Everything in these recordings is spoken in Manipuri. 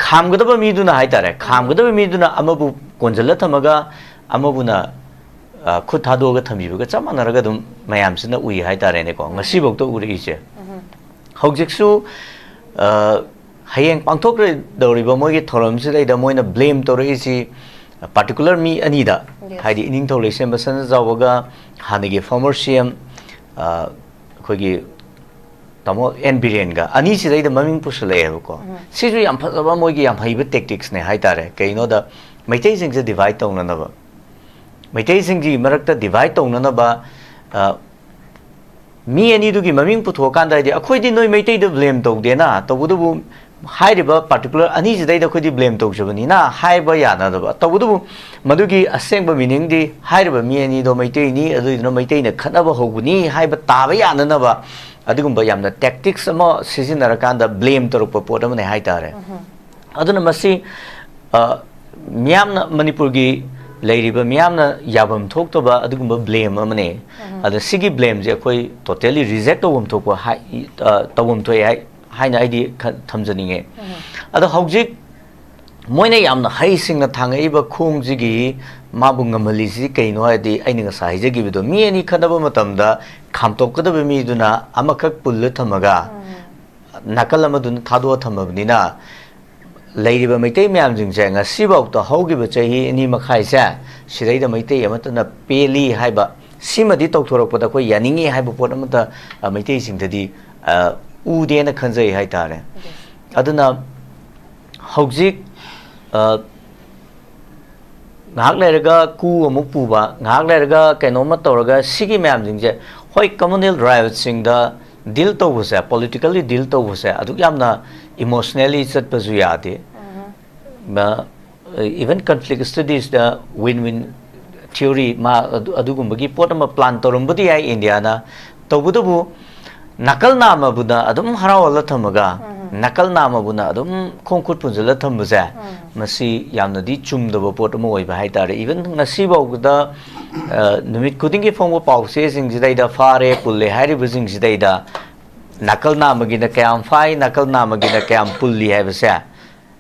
खामगदब मीदुना हाइतारे खामगदब मीदुना अमबु कोंजल थमगा अमबुना खुद थादोगा थमीबगा चमानरगा दुम मयामसिना उई हाइतारेने को ngasiबोक्तो उरिसे हौजिकसु hayeng pangthokre doriba moigi thoramsidai moina blame torisi particular mi anida haidi ining tholesem basan jawaga hanigi former cm khogi tamo nbren ga ani sidai da maming pusale ko sisu yam phaba moigi yam haiba tactics ne haitare kaino da maitai sing se divide tongna na ba maitai sing ji marakta divide tongna na ba mi ani du gi maming puthokan da akhoi di noi maitai da blame tog de na tobudu हाइरिबा पर्टिकुलर अनि जिदैदा खोदि ब्लेम तौजबनी ना हाइबा यानादबा तबुदु मदुगी असेंग मीनिंग दि हाइरिबा मी अनि दो मैतेनी अदुइनो मैतेना खनबा होगुनी हाइबा ताबा याननबा अदुगुंबा यामना टैक्टिक्स अमा सिजिनरकांदा ब्लेम तरुप पोट अमने हाइतारे अदुना मसी मियामना मणिपुरगी लेरिबा मियामना याबम थोक्तबा अदुगुंबा ब्लेम अमने अद सिगी ब्लेम जे कोई टोटली रिजेक्ट तवम थोको हाइ तवम थोय हाइ हाइना आइडी थमजनिंगे अदो हौजिक मोइने यामना हाइसिंगना थांगइबा खोंजिगी माबुंगमलिसि कइनो आदि आइनिंगा साइजगिबिदो मी अनि खदबा मतमदा खामतोकदबा मीदुना अमखक पुल्ल थमगा नकल अमदुन थादो थमबनिना लेरिबा Meitei म्यामजिंगसे ngasibaukta haugiba chahi ani makhaisa sidaida Meitei अमतना पेली हाइबा सिमदि तौथोरकपदा को यानिंगे हाइबा पोट अमता मैतै सिंगदि उदेन खंजै हाइतारे अदुना हौजिक ngak lerga ku amuk puba ngak lerga kainoma tawraga sigi myam jingje hoi communal riots sing da deal tawuse politically deal tawuse adu yamna emotionally chat pazu yade even conflict studies da win-win theory ma adugumbagi potama plan tawrumbudi ai india na tawbudu nakal nama buna adum harawala thamaga nakal nama buna adum khongkhut punjala thambuse masi yamna di chumdaba pot mo oi ba haitare even ngasi bawda numit kudingi phongwa pause sing jidai da fare pulle hairi bujing jidai da nakal nama gi na kayam fai nakal nama gi na kayam pulli hai base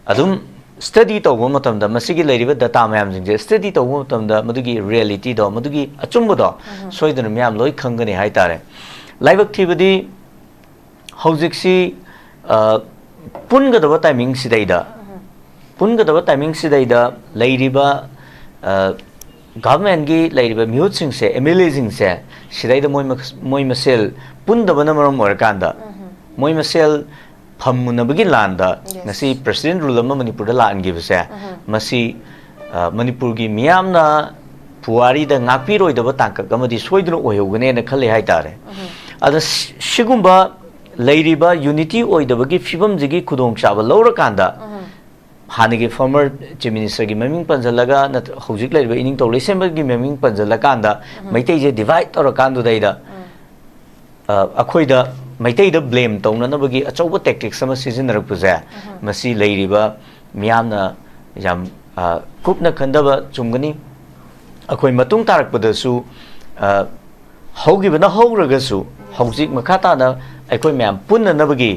adum study to wo matam da masi gi leiriba data mayam jing je study to wo matam da madugi reality do madugi achumbu do soidana myam loi khangani haitare लाइबक थीबदी हौजिक्सी पुनगदब टाइमिंग सिदैदा पुनगदब टाइमिंग सिदैदा लैरिबा गवर्नमेंट गी लैरिबा म्यूट सिंग से एमएलए सिंग से सिदैदा मोय मसेल पुनदबना मरम ओरकांदा मोय मसेल फमुनबगी लांदा नसी प्रेसिडेंट रूल अमा मणिपुर दा लांगिबसे मसी मणिपुर गी मियामना पुवारी दा ngapiroidaba tangkak amadi soiduna oyogane na khale haitare ada sigumba leiriba unity oidabagi fibam jigi khudong chaba lawra kanda hanigi former chief minister gi maming panjalaga na hojik leiriba ining to lesemba gi maming panjala kanda maitai je divide tor kandu daida akhoida maitai da blame tawna na bagi achoba tactics sama season rakpuja masi leiriba miyamna yam kupna khandaba chumgani अखोई मतुंग तारकपदसु हौगिबना हौरगसु हौजिक मखाताना अखोई म्याम पुन्ननबगी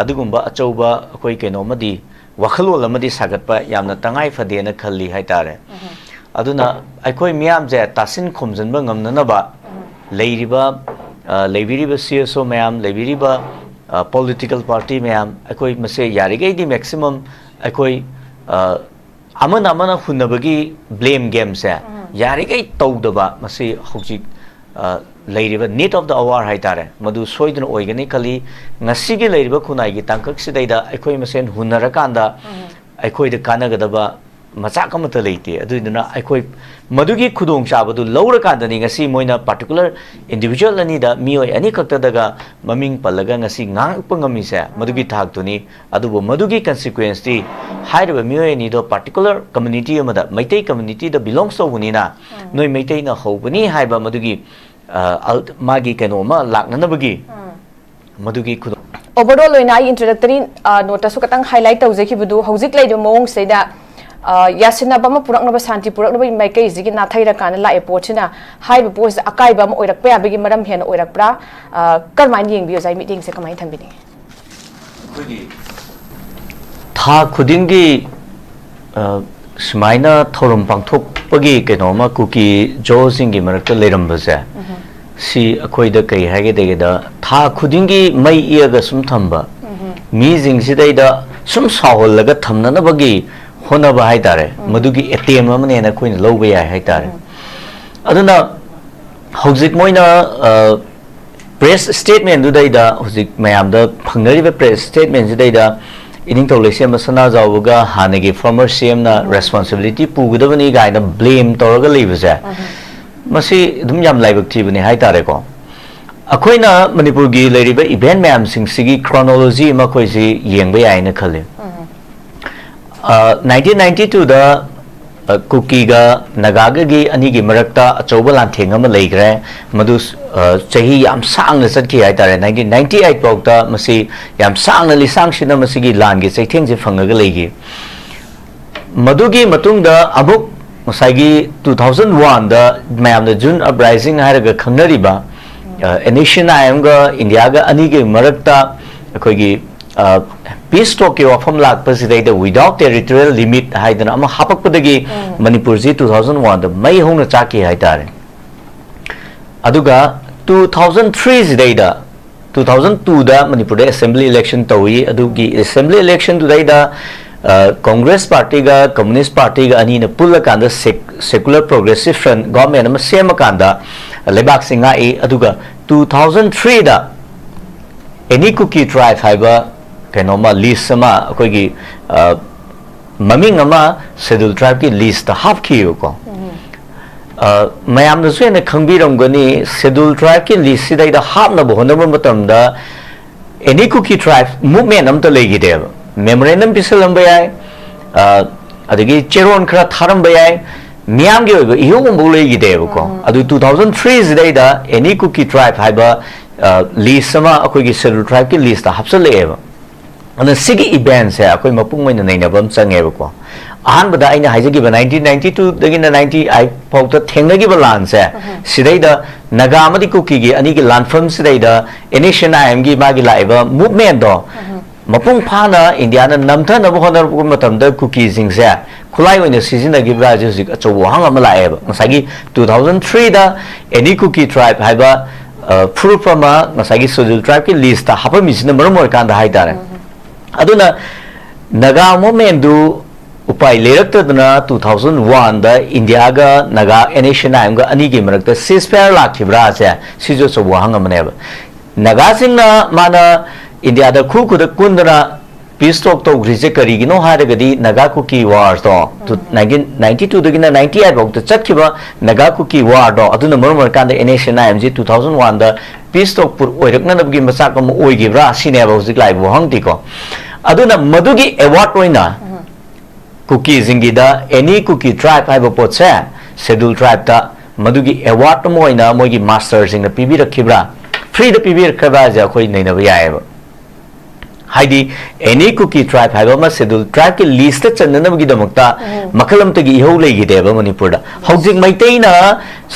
अदुगुंबा अचौबा अखोई केनोमदी वखलोल अमदी सागतपा यामना तंगाई फदेना खल्ली हाइतारे अदुना अखोई म्याम जे तासिन खोमजनबा ngamnanaba लेरिबा लेबिरिबा सीएसओ म्याम लेबिरिबा पॉलिटिकल पार्टी म्याम अखोई मसे यारिगैदी मैक्सिमम अखोई अमन अमन हुनबगी ब्लेम गेम से यारिगै तौदबा मसी हौजिक लेरिबा नीड ऑफ द आवर हाइतारे मदु सोइदन ओइगनी कली ngasiगी लेरिबा खुनाइगी तांकक सिदैदा अखोइ मसेन हुनरकांदा अखोइद कानगदबा मचाक अमत लेते अदुइदना अखोइ मदुगी खुदोंग चाबदु लौरकांदनी ngasi मोइना पर्टिकुलर इंडिविजुअल अनिदा मियोय अनि खक्तदगा ममिंग पल्लगा ngasi ngang मदुगी थाक्तुनी अदुबो मदुगी consequence दी हाइरबा मियोय निदो पर्टिकुलर कम्युनिटी अमदा मैतै कम्युनिटी द बिलोंग्स तौबुनीना नोय मैतै ना हौबनी हाइबा मदुगी मागी केनोमा लाक्ननबगी मदुगी खुदो ओवरऑल लोइना इंट्रोडक्टरी नोटसु कतंग हाइलाइट तौजेखिबदु हौजिक लेदो मोंग सेदा यासिनाबा पुरकनबा शांति पुरकनबा माइकै जिगी नाथैरकाना लाए पोचना हाइबा पोस अकाइबा म ओइरकपा याबगी मरम हेन ओइरकप्रा करमाइन येंबियो जाय मीटिंग से कमाइ थंबिनी था खुदिंगी सुमाइना थोरम पांथोकपगी केनोमा कुकी जो सिंगी मरकत लेरंबसे सी अखोइदा कई हागे देगेदा था खुदिंगी मई इयागा सुम थंबा मी जिंगसिदैदा सुम साहोलगा थमननबगी होनबा हाइतारे मदुगी एटीएम अमनेना खोइना लौबा याय हाइतारे अदुना हौजिक मोइना प्रेस स्टेटमेंट दुदैदा हौजिक मयामदा फंगरिबा प्रेस स्टेटमेंट जिदैदा इनिंग तौलेसे मसना जावगा हानेगी फॉर्मर सीएम ना रेस्पॉन्सिबिलिटी पुगदबनी गाइना ब्लेम तौरगा लेबसे मसी दुम याम लाइबक थीबनी हाइतारे को अखोइना मणिपुर गी लेरिबा इवेंट मैम सिंग सिगी क्रोनोलॉजी मा खोइसी येंगबा याइना खले 1992 दा कुकीगा नगागी अनिगी मरक्ता अचौबा लांथेंग अमा लेग्रे मदु चही याम सांगना चटकी हाइतारे 1998 पाउता मसी याम सांगना लिसांगसिना मसीगी लांगी चैथेंगजे फंगगा लेगी मदुगी मतुंगदा अबुक मसाइगी 2001 दा मैमदा जून अपराइजिंग हाइरगा खंगनरिबा एनेशन आयमगा इंडियागा अनिगी मरक्ता अखोइगी पीस टॉक के वफम लापसिदैदा विदाउट टेरिटोरियल लिमिट हाइदना अमा हापकपदगी मणिपुर जी 2001 दा मई होंगना चाकी हाइतारे अदुगा 2003 जिदैदा 2002 दा मणिपुर दे असेंबली इलेक्शन तौई अदुगी असेंबली इलेक्शन दुदैदा कांग्रेस पार्टी गा कम्युनिस्ट पार्टी गा अनी न पुल्ला कांदा सेकुलर प्रोग्रेसिव फ्रंट गवर्नमेंट अमा सेम कांदा लेबाक सिंगा ए अदुगा 2003 दा एनी कुकी ट्राइब हाइबा कैनोमा लिस्ट अमा अखोइगी ममिंग अमा शेड्यूल ट्राइब की लिस्ट हाफ खियो को मयाम नसु ने खंगबिरंगनी शेड्यूल ट्राइब की लिस्ट सिदैदा हाफ न बहनब मतमदा any Kuki tribe movement अमता लेगिदेब memorandum पिसलंबा याय अदगी चेरोन खरा थारंबा याय मियाम गे ओइबा इहोगुंबो लेगिदेब को अदु 2003 जिदैदा एनी कुकी ट्राइब हाइबा लिस्ट अमा अखोइगी शेड्यूल ट्राइब की लिस्ट हाफसलेब अन सिगी इवेंट्स है अखोइ मपुंग मैना नैनबम चंगेबको अहानबदा आइना हाइजगिबा 1992 दगिना 98 फाउता थेंगनगिबा लानसे सिदैदा नगा अमदि कुकीगी अनिगी लानफम सिदैदा एनेशन आइएमगी मागी लाइबा मूवमेंट दो मपुंग फाना इंडिया ना नमथनब होनरबो मतमदा कुकी जिंगसे खुलाई ओइना सिजिनगिबा जिक अचौ वहांग अमा लाएबा मसागी 2003 दा एनी कुकी ट्राइब हाइबा फ्रूफमा मसागी शेड्यूल ट्राइब की लिस्ट ता हापमिसिना मरम ओरकांदा हाइतारे अदुना नगा मूवमेंट उपाय लेरक्तदना 2001 दा इंडिया गा नगा एनेशन आइमगा अनिगी मरक्ता सीजफायर लाखिब्रा से सिजो सो वहांग अमनेब नगा सिंगना माना इंडिया दा खुखुद कुंदना पीस टॉक तो ग्रिजे करिगिनो हारगदी नगा कुकी वार तो 1992 दगिना 98 बौत चटखिबा नगा कुकी वार दो अदुना मरमर कांदा एनेशन आइमजी 2001 दा पीस टॉक पुर ओइरकननबगी मसाक अम ओइगिब्रा सिनेबा हुजिक लाइबो हंगतिको अदुना मदुगी अवार्ड ओइना कुकी जिंगिदा एनी कुकी ट्राइब हाइबो पोटसे शेड्यूल ट्राइब ता मदुगी अवार्ड मोइना मोइगी मास्टर जिंग पीबी रखिब्रा फ्री द पीबी रखबा जा खोइ नैनबा यायबा हाइदी एनी कुकी ट्राइब हाइबा शेड्यूल ट्राइब की लिस्ट चंदनबगी दमकता मखलमतगी इहो लेगिदेबा मणिपुरदा हौजिक मैतैना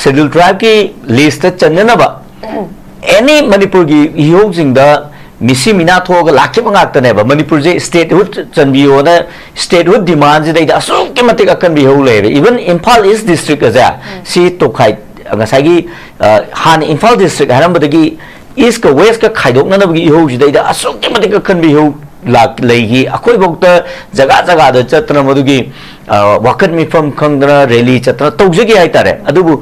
शेड्यूल ट्राइब की लिस्ट चंदनबा एनी मणिपुर की इहो जिंगदा मिसी मिना थोग लाखे मंगातनेबा मणिपुर जे स्टेटहुड चंबियोना स्टेटहुड डिमांड जे दैदा असुके मतिक अकन बिहो लेबे इवन इम्फाल ईस्ट डिस्ट्रिक्ट अजा सी तोखाइ ngसागी हान इम्फाल डिस्ट्रिक्ट हरमबदगी ईस्ट का वेस्ट का खाइदोकनबगी इहो जिदैदा असुके मतिक अकन बिहो लाक लेगी अखोइ बौता जगा जगा द चतना मदुगी वाकन मिफम खंगदना रैली चतना तौजगी हाइतारे अदुबु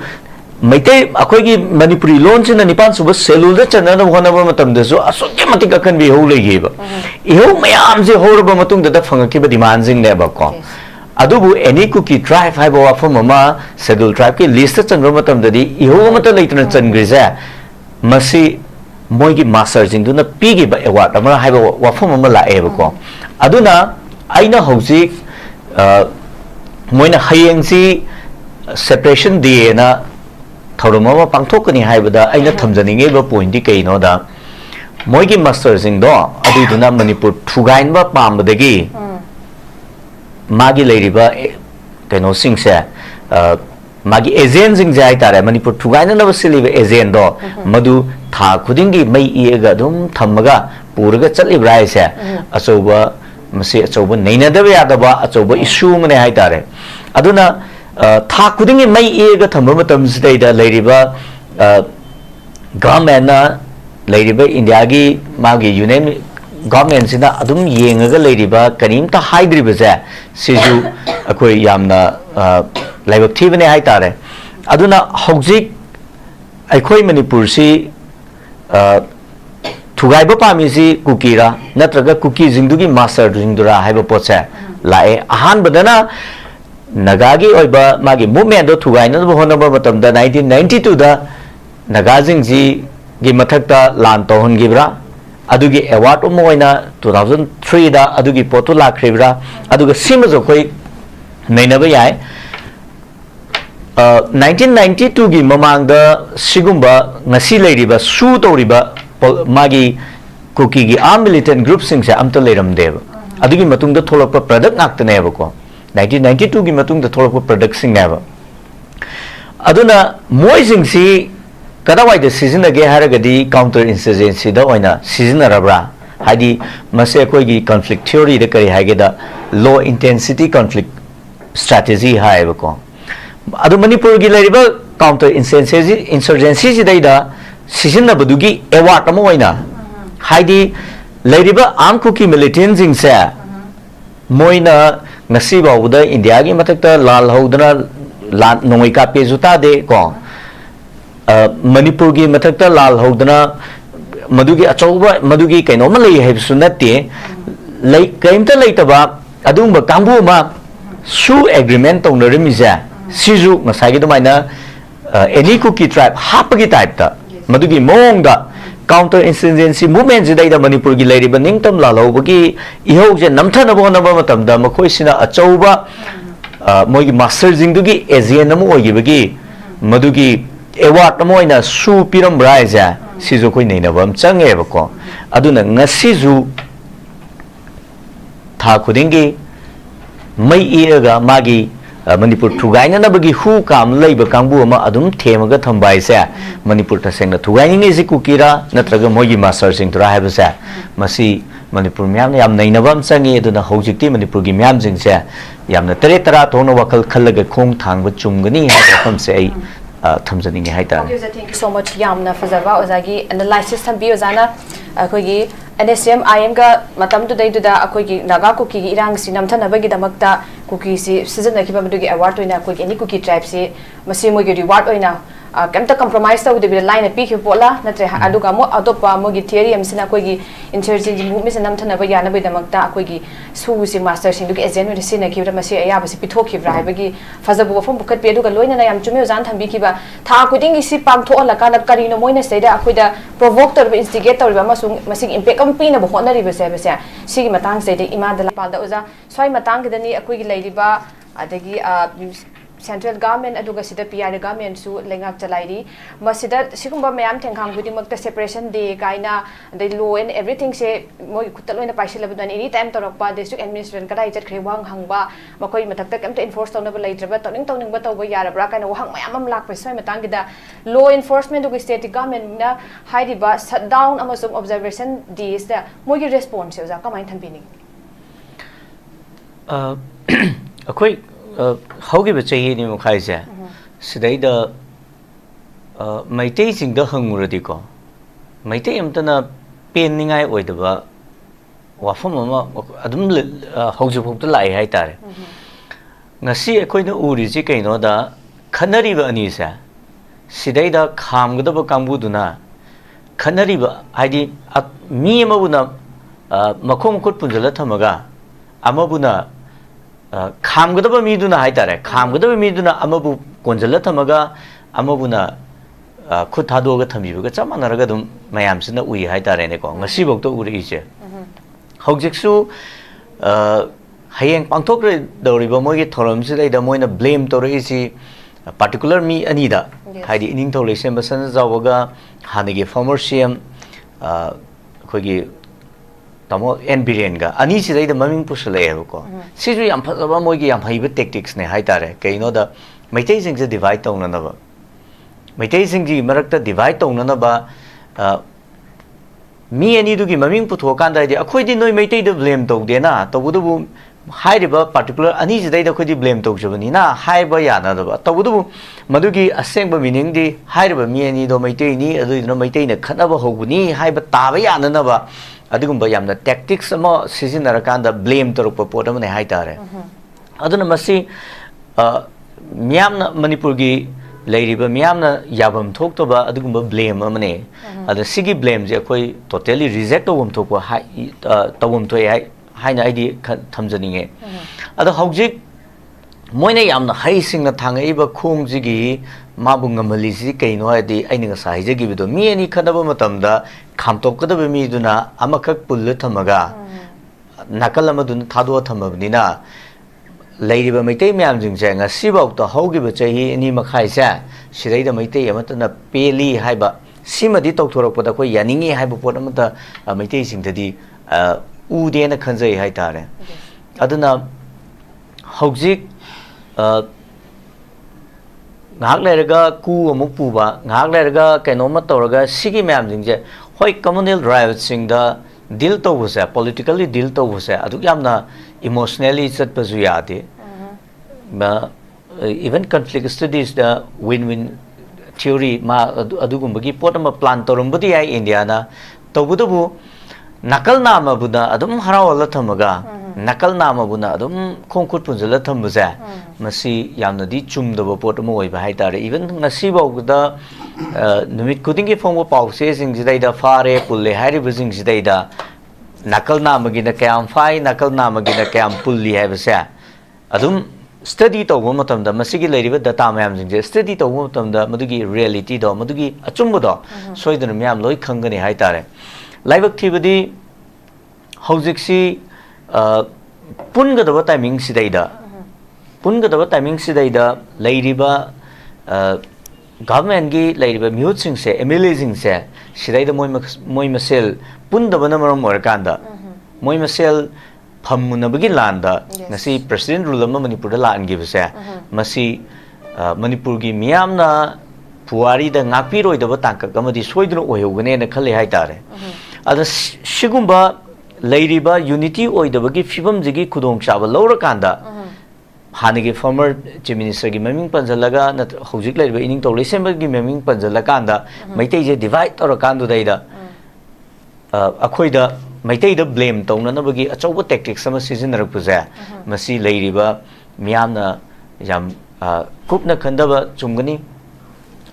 मैते अखोइगी मणिपुरी लोन से निपान सुब सेलुल द चनन होनब मतमदसु असुके मतिक अकन बिहो लेगीबा इहो मयाम जे होरब मतुंग द फंगकिबा डिमांड जिंग नेबको अदुबु एनी कुकी ट्राइब हाइबा वाफम अमा शेड्यूल ट्राइब की लिस्ट चंगब मतमददी इहो मत लेतन चंग्रिजे मसी मोइगी मास्टर जिंदुना पीगिबा अवार्ड अमा हाइबा वाफम अमा लाएबको अदुना आइना हौजिक मोइना हयेंसी सेपरेशन दिएना थौरम अमा पांथोकनी हाइबदा आइना थमजनिंगेबा पॉइंट कइनोदा मोइगी मास्टर जिंदो अदुदुना मणिपुर थुगाइनबा पामबदगी मागी लेरिबा कैनो सिंगसे मागी एजेंट जिंग जाय तारे मणिपुर थुगाइना नब सिलिबा एजेंट दो मदु था खुदिंगी मई इएगा दुम थमगा पुरगा चलिब्राइसे अचौबा masi achauba naina da ya da ba achauba issue mane hai tare aduna tha kudingi mai e ga thamba matam sidai da leiriba government na leiriba India gi magi union government sina adum yengaga leiriba karimta haidriba ja siju akoi yamna laibak thibane hai tare aduna hojik aikoi manipur si thugai ba pami si kukira natraga kuki jingdugi master jingdura haiba pocha lae ahan badana nagagi oiba magi movement do thugai na hona ba matam da 1992 da naga jingji gi mathakta lan to hon gibra adugi award omoina 2003 da adugi potu lakribra aduga sima jo koi naina ba yai 1992 gi mamang da sigumba ngasi leiriba su toriba magi kuki gi armed militant group sing se amta leiram deba adugi matung da tholakpa product ngakta neba ko 1992 gi matung da tholakpa product sing neba aduna moi sing si kadawai da season age haragadi counter insurgency da oina season arabra hadi mase koi gi conflict theory da kari hage da low intensity conflict strategy haeba ko adu manipur gi leiriba counter insurgency ji daida season na badugi award amo oina haidi leiriba armed kuki militant jing se moina ngasi bawda India gi matakta lal hodana lan nongoi ka pejuta de ko manipur gi matakta lal hodana madugi achauba madugi kaino ma lei heb sunate lei kaimta leitaba adungba kambu ma su agreement tongnarim ja siju ngasagi do maina any kuki tribe hapagi type ta madugi mongda counter insurgency movement jidai da manipur gi leiriba ningtam lalobagi ihok je namthana bona ba matam da makoi sina achauba moigi master jingdugi agent namu ogibagi madugi award namoina su piram braja sijo koi neina bam change bako aduna ngasiju tha khudingi mai iraga magi manipur thugaina na bagi hu kam leiba kangbu ama adum themaga thambai sa manipur ta sengna thugaini ni kukira natraga mogi master sing tura haiba sa masi manipur myam na yam naina bam changi aduna hojikti manipur gi myam jing sa yamna tere tara thona wakal khallaga khong thangba chumgani ha pham se ai thamjani hai ta thank you so much yamna fazava ozagi analysis thambi ozana akogi NSM IM ga matam tu dai tu da akoi ki naga kuki gi irang si namthana bagi damakta kuki si season na kiba madu gi award oina akoi any kuki tribe si masi mo gi reward oina kamta compromise ta ude bi line pi ki pola natre aduga mo adopa mo gi theory am sina akoi gi insurgency movement se namthana ba yana bai damakta akoi gi su si master sing du gi agent ri sina ki masi aya ba si pithok ki bra bagi fazabu fam bukat pe aduga loina na yam chume zan thambi ki ba tha kuding si pam tho ala kana kari no moina seida akoi da provoke tor instigate tor ba masung masing impact pina bo hona riba se bese sigi matang se de ima da pal da uza soi matang ki dani akui gi leiriba adagi central government aduga sida PR government su lengak chalairi masida sigumba mayam thengkhang budi makta separation day kaina the law and everything se moi kutaloina paisila budan any time torokpa district administration kadai chat khre wang hangba makoi matakta kamta enforce tawna ba leitraba tawning ba tawba yarabra kaina wahang mayam am lak pa soi matang ki da law enforcement du state government na haidiba shutdown amasum observation days da moi gi response uza kamai thampini akoi haugi ba chahi ni mukhai ja sidai da maitei sing da hanguradi ko maitei amtana pen ningai oidaba wafam ama adum hauju phukta lai hai tare ngasi ekoina uri ji kaino da khanari ba ani sa sidai da khamgadaba kangbu duna khanari ba haidi mi amabuna makhom khut punjala thamaga amabuna khamgadaba miduna haitare khamgadaba miduna amabu konjala thamaga amabuna khut thadoga thambibaga chamanaraga dum mayamsina ui haitare ne ko ngasi bokto uri je hojiksu hayeng pangthok re doriba mogi thoramsi dai da moina blame tori si particular mi anida haidi ining thole sem basan jawaga hanigi former CM khogi tamo NBN ga ani si dai da maming pusale ko siju yam phaba mogi yam haiba tactics ne haitare kaino da maitai sing se divide tawna na ba maitai sing ji marakta divide tawna na ba mi ani du gi maming putho kan da di akhoi di noi maitai da blame tau de na to bu bu hai riba particular ani jidai da khoi di blame tau jabani na hai ba ya na da ba to bu madu gi aseng ba meaning di hai riba mi ani do maitai ni adu no maitai na khana ba hobuni hai ba ta ba ya na ba adugum ba yamna tactics ama season ra kan da blame to ro po da ne hai ta re aduna masi miyamna manipur gi leiriba miyamna yabam thok to ba adugum ba blame amane ada sigi blame je koi totally reject tawum thok ba hai tawum thoi hai haina id thamjaninge ada hojik moina yamna hai singna thangai ba khong jigi mabu ngamali ji kaino adi aininga sai je gi bido mi ani khadaba matamda khamtok kadaba mi duna amakak pullu thamaga nakal amadun thado thamabnina leiriba maitai myam jing je nga sibau to hogi ba chahi ani makhai sa sirai da maitai amatna peli haiba simadi tokthorok pada koi yaningi haiba pot amata maitai sing dadi u de na khanjai hai tare aduna hojik ngak leraga ku amuk puba ngak leraga kainoma toraga sigi myam jing je hoi communal rights sing da deal to was politically deal to was adu yamna emotionally chat pazu yade ba even conflict studies the win-win theory ma adugum gi potama plan torum budi ai india na tobudu nakal nama buna adum harawala thamaga nakal nama buna adum khongkhut punjala thambuja masi yamna di chumdaba potama oi ba haitare even ngasi bawda numit kuding gi phongwa pause sing jidai da fare pulle hari bujing jidai da nakal nama gi na kayam fai nakal nama gi na kayam pulli hai basa adum study to wo matam da masigi leiriba data mayam jing je study to wo matam da madugi reality do madugi achumbu do soidana mayam loi khangani hai tare laibak thibadi hojik si punga da timing sidai da punga da timing sidai da leiriba government gi leiriba mute sing se amazing se sidai da moi masel punda bana maram morakanda moi masel phamuna bagi landa ngasi president rule ma manipur da lan gi bse masi manipur gi miyamna puari da ngakpi roi da tangka kamadi soidro oyogane na khale hai tare ada shigumba leiriba unity oi da bagi fibam jigi khudong chaba lawra kanda hanigi former chief minister gi maming panjalaga na hojik leiriba ining to lesemba gi maming panjalaga kanda maitai je divide tor kandu daida akhoi da maitai da blame tawna na bagi achoba tactics sama season rak puja masi leiriba miyamna yam kupna khandaba chumgani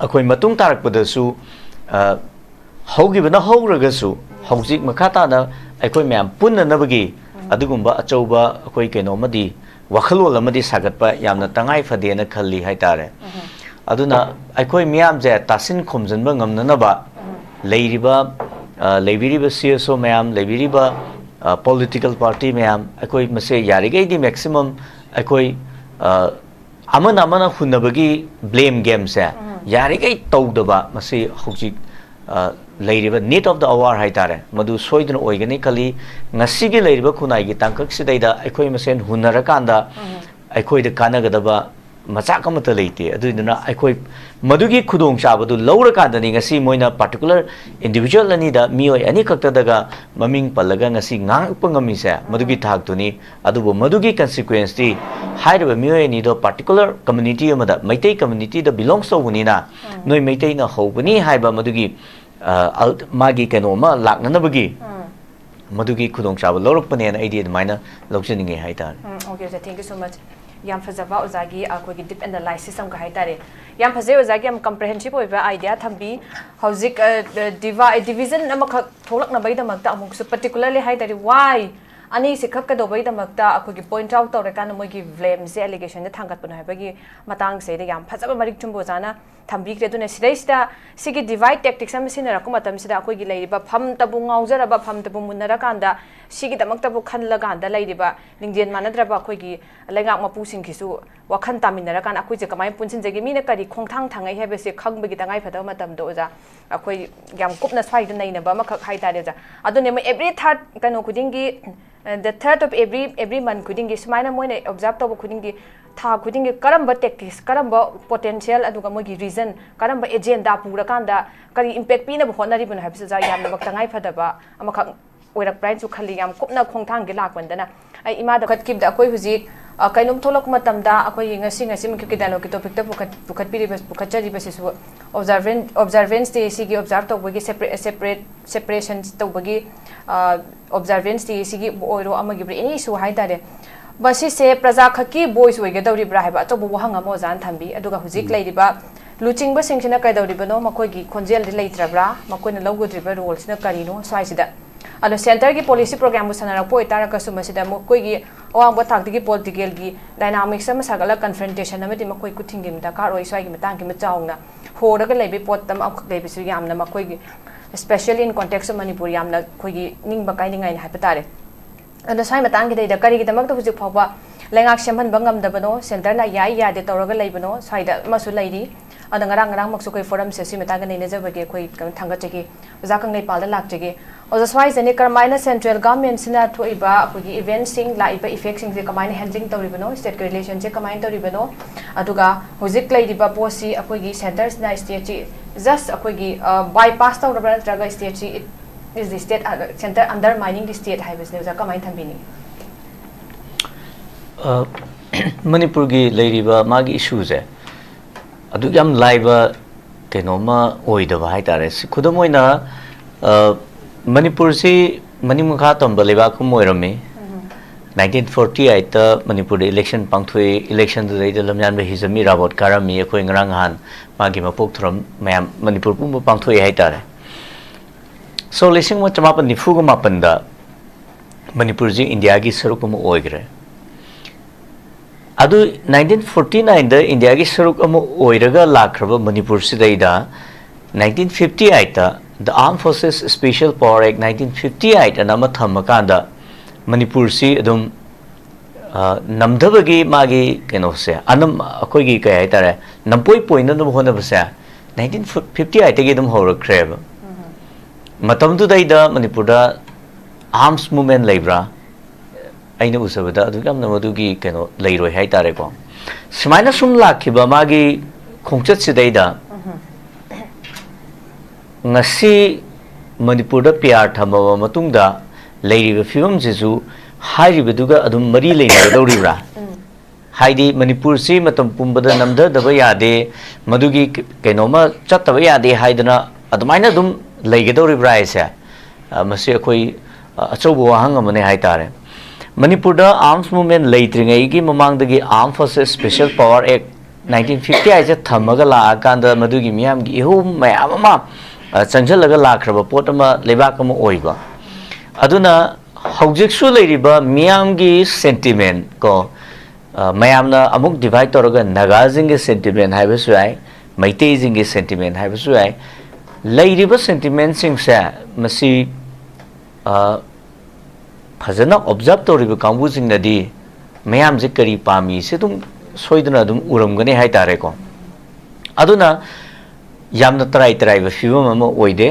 akhoi matung tarak padasu hogi bana horaga su hojik makhata na akhoi myam punna na bagi adugumba achoba akhoi keno madi wakhalol amadi sagatpa yamna tangai phade na khalli haitare aduna akhoi miyam je tasin khomjanba ngamna na ba leiriba leibiriba CSO mayam leibiriba political party mayam akoi mase yarigai di maximum akoi amana hunabagi blame game se yarigai tawdaba mase hojik leiriba need of the hour haitare madu soidna oigani kali ngasigi leiriba khunai gi tangkak sidaida akoi masen hunarakanda akoi de kanagadaba machak amata leite aduna akoi madugi khudong chabadu lawra kandani ngasi moina particular individual ani da mioi ani kakta daga maming palaga ngasi ngang pangami se madugi thak tuni adubo madugi consequence ti hairba mioi ani do particular community amada maitai community da belongs to bunina noi maitai na hobuni haiba madugi magi kenoma lakna na bagi madugi khudong chaba lawrak pane na idea maina lawcheninge haitar okay sir thank you so much yam fazaba ozagi akogi deep analysis am ga haitare yam faze ozagi am comprehensive oiba idea thambi hojik division amakha tholakna bai damakta amuk su particularly haitare why ani sikhak ka dobai damakta akogi point out tawrekan moigi blame se allegation da thangat pun haibagi matang se de yam fazaba marik chumbo jana thambi kre dune sidaista sigi divide tactics am sinara ko matam sida akogi leiriba pham tabu ngaujara ba pham tabu munara kanda sigi damakta bu khanlaga anda leiriba lingjen manadraba akogi lengak mapu singkisu wakhan taminara kan akoi je kamai punsin jegi mina kari khongthang thangai hebe se khangbagi tangai phada matam do ja akoi yam kupna swai du naina ba makhak haitare ja adune every third kano kudingi the third of every month khudingi sumaina moine observe toba khudingi tha khudingi karamba tactics karamba potential aduga mogi reason karamba agenda pura kanda kari impact pina bo honari bun habisa ja yamna baktangai phadaba amakha oirak brain chu khali yam kopna khongthang gi lakbandana ai ima da khat kip da koi huji kainom tholok matam da akoi ngasi mki ki dialogue topic ta pukhat piri bas pukhat bas su observance te sigi observe to bagi separation to bagi observance te sigi oiro amagi bre any su hai tare basi se praja khaki boys oi gadori bra haba to bo hanga mo jan thambi aduga hujik leiriba luching ba singchina kaidori bano makoi gi khonjel de leitrabra makoi na logodriba role sina karino swai sida alo center ki policy program bu sanara poi tara ka suma sida mo koi gi awang ba thak gi political gi dynamics sama sagala confrontation amati makoi kuthing gi mta kar oi swai gi matang gi machaungna horaga leibe pot tam ak leibe su yamna makoi gi especially in context of manipur yamna koi gi ning ba kai ningai ha patare ado sai matang gi da kari gi damak to hujik phawa lengak semhan bangam da bano center na yai ya de toraga leibano sai da masu leiri ada ngarang maksu koi forum se si metaga nei neja bage koi thanga chegi ja Kangleipal da lak chegi oza swai zani karmaina central government sina thoiba apugi event sing laiba effect sing je kamaina handling tawribano state relation je kamaina tawribano aduga hojik laidiba posi apugi centers na state chi just apugi bypass tawraba traga state chi is the state center undermining the state highways ne ja kamaina thambini manipur gi leiriba magi issues e adu yam laiba kenoma oidaba hai tare khudamoina manipur si manimukha tamba leba ku moirami 1948 ta manipur de election pangthoi election de de lamyan be hizami rabot karami khoi ngrang han magi mapok thram mayam manipur pu pangthoi hai tare so lesing mo chama pa nifu ga mapanda manipur ji india gi saruk mo oigre adu 1949 da india gi saruk mo oiraga lakraba manipur sidaida 1958 ta the Armed Forces Special Power Act 1958 anama thamakanda manipur si adum namdabagi magi keno se anam akoi gi kai tare nampoi poina dum hona basa 1958 tagi dum horakreba matam du daida manipur da arms movement leibra aina usabada adu kam namadu gi keno leiroi hai tare ko smaina sum lakhiba magi khongchat sidaida ngasi manipur da pyar thambaba matungda leiriba fibam jesu hairibaduga adum mari leina dawribra haidi manipur si matam pumbada namda daba yade madugi kenoma chattaba yade haidana adumaina dum leigedawribra aisa masi akoi achobo wahang amane haitare manipur da arms movement leitringai gi mamang dagi Armed Forces Special Power Act 1950 aisa thamaga la akanda madugi miyam gi hu mayam ama chanjalaga lakraba pot ama lebak ama oiba aduna hojiksu leiriba miyamgi sentiment ko mayamna amuk divide toraga nagazing ge sentiment haibasu ai maitejing ge sentiment haibasu ai leiriba sentiment sing sa masi phajana observe toriba kambu sing nadi mayam je kari pami se tum soiduna dum uramgani hai tare ko aduna yamna trai ba fibam ama oide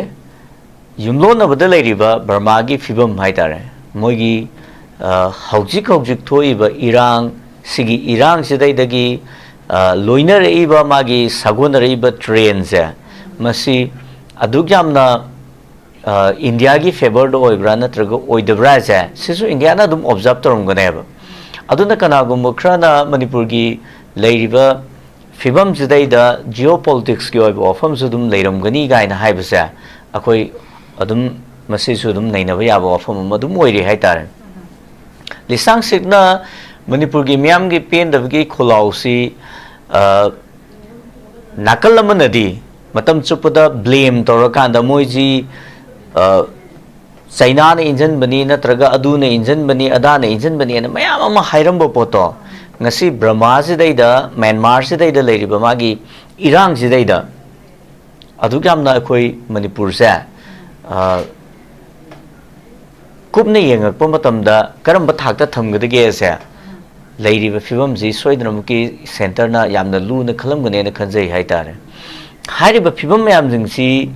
yumlona bada leiriba burma gi fibam hai tare moigi hojik thoiba irang sigi irang sidai dagi loina reiba magi sagona reiba train se masi adugyamna india gi favor do oibra natraga oidabra se sisu india na dum observe torumgane ba aduna kana gum khrana manipur gi leiriba fibam sidai da geopolitics ki oiba ofam sudum leiram gani gaina haibasa akoi adum masi sudum nainaba yaba ofam madum oiri haitare lisang sikna manipur gi miam gi pen dabgi khulausi nakal amanadi matam chupada blame torakanda moiji China na injan bani natraga adu na injan bani ada na injan bani na mayam ama hairamba poto ngasi Burma sidaida Myanmar sidaida leiriba magi Iran sidaida adugamna akoi manipur se kupna yengakpa matamda karamba thakta thamgadage se leiriba fibam ji soidnamuki center na yamna lu na khalamgane na khanjai haitare hairiba fibam mayam jingsi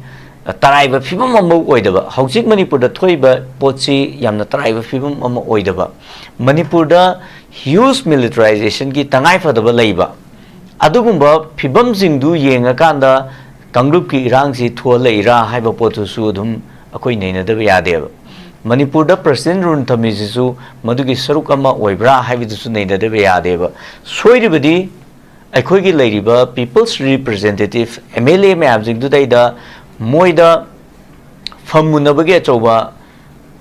taraiba fibam ama oidaba hojik manipur da thoiba pochi yamna taraiba fibam ama oidaba manipur da huge militarization ki tangai fadaba leiba adugumba fibam jingdu yenga kanda Kangrup ki irang si thua leira haiba potu su adum akoi neina da yadeba manipur da president run thamisisu madugi saruk ama oibra haibidusu neina da yadeba soiribadi akhoi gi leiriba people's representative MLA mayam jingdu daida moida famunabage choba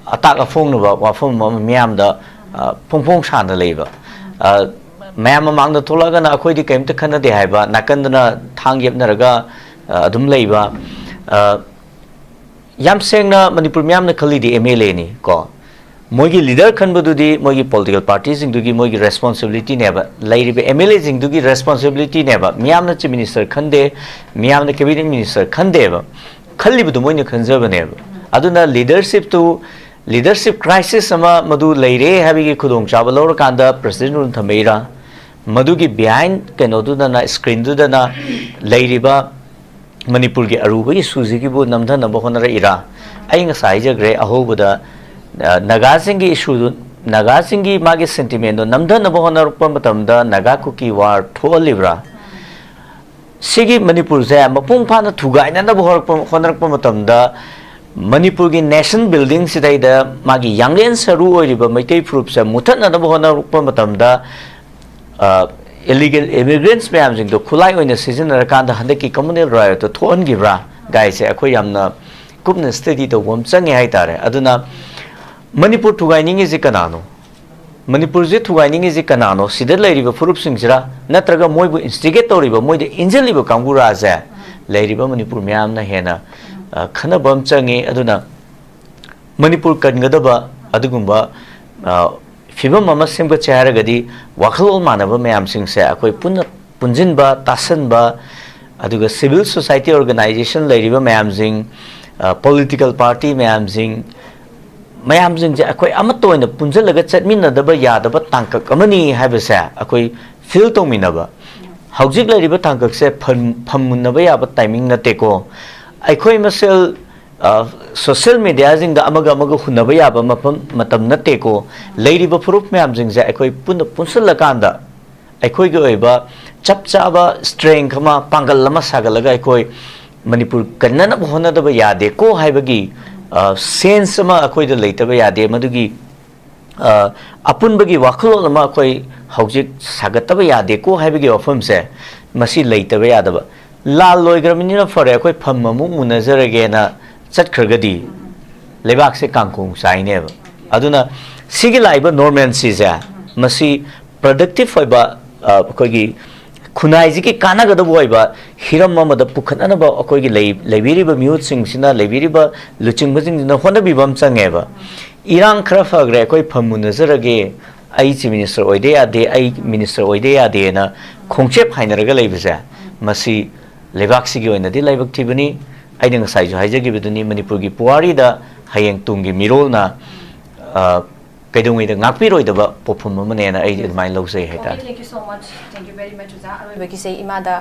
ataka fongnaba wafam mayam da phongphong sana leiba mayam mangda tholaga na akhoi di kaimta khana de haiba nakandana thang yepnaraga adum leiba yam sengna manipur mayam na khali di MLA ni ko moigi leader khanbadudi moigi political parties ingdugi moigi responsibility neba leiribe MLA ingdugi responsibility neba mayam na chief minister khande mayam na cabinet minister khandeba khalibudu moina khanjaba neba aduna leadership crisis ama madu leire habigi khudong chaba lor kanda president run thameira madugi behind kenoduna na screen dudana leiriba manipur ki aruba ki suji ki bu namdhan na honara ira ai nga sai jagre ahobuda naga singi issue naga singi magi sentiment no namdhan na honar pamatamda naga ku ki war tholibra sigi manipur se mapung phana thugai na honar pamatamda manipur ki nation building sidai da magi yanglen saru oiriba maitai frup se muthat na honar pamatamda illegal immigrants mayam jing do khulai oina season rakanda handaki communal riot to thon gibra guy se akhoi yamna kupna study to wom change hai tare aduna manipur thugai ningi ji kanano manipur je thugai ningi ji kanano sidar leiriba furup singsira natraga moibu instigate toriba moide injeliba kangura ja leiriba manipur mayam na hena khana bam change aduna manipur kangadaba adugumba fibam mama semba chaharagadi wakhalol manaba mayam singse akoi punjinba tasanba aduga civil society organization leiriba mayam jing political party mayam jing je akoi amatoina punjalaga chatmina daba yadaba tangkak amani haibasa akoi feel tominaba haujik leiriba tangkak se phammunaba yaba timing na teko akoi masel social media jing da amaga hunaba yaba matam na teko leiriba furup mayam jing je akoi punsal kanda akoi ge oiba chapchaba strength khama pangal lama sagalaga akoi manipur kannana bhona da yade ko haibagi sense ma akoi da leitaba yade madugi apunbagi wakhlo ma akoi haujik sagataba yade ko haibagi ofam se masi leitaba yadaba lal loigramini fore akoi phammamu munazarage na chatkhagadi lebak se kangkung saineba aduna sigi laiba normancy ja masi productive hoiba akogi khunai ji ki kanagada boiba hiram mamada pukhanana ba akogi leibiriba mute sing sina leibiriba luching bajing na honabi bam changeba irang khara fagre akoi phamunazarage ai chief minister oide ade ai minister oide ade na khongchep hainaraga leibja masi lebak sigi oina di laibak thibani aiding sai jo haije gibiduni manipur gi puari da hayeng tungi mirol na kaidungi da ngakpiroi da ba popum mamane na ai admai losei haita thank you so much thank you very much uza aroi baki sei imada